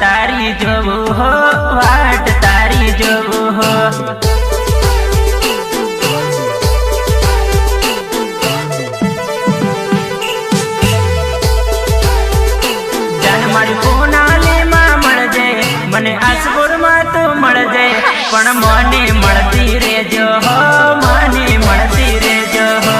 तारी जोवो हो, वाट तारी जोवो हो। जान मारी कोनाले मां मळजे, मने आसपुर मां तो मळजे, पण मने मळती रेजो हो, मने मळती रेजो हो।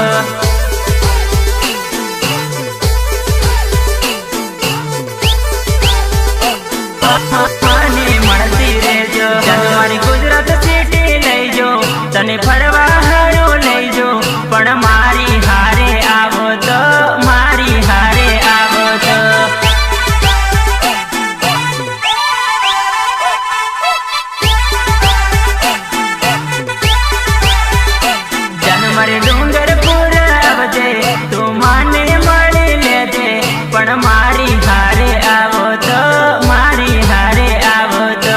गुजरात सिटी लईजो, तने फरवा हारो लईजो, पण मारी हारे आवो तो, मारी हारे आवो तो। जनमरे डूंगरपुर आवजे, तू माने मळी लेजे, पण मारी हारे आवो तो, मारी हारे आवो तो।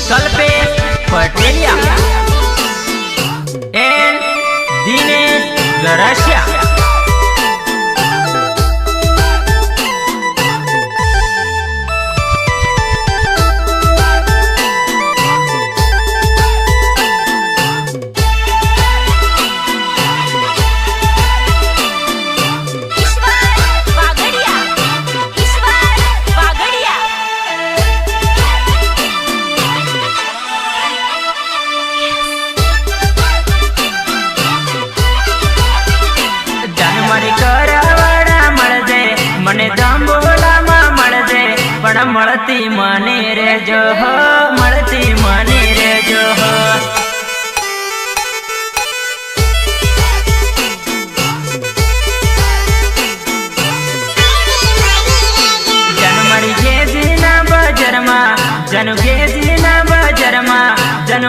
कल्पेश पटेलिया एंड दिनेश गरासिया। मने दंबोला मां मळजे, पण मळती मने रेजो हो, मळती मने रेजो हो। जन मरी गेजी ना बजर मां, जन गेजी ना बजर मां, जन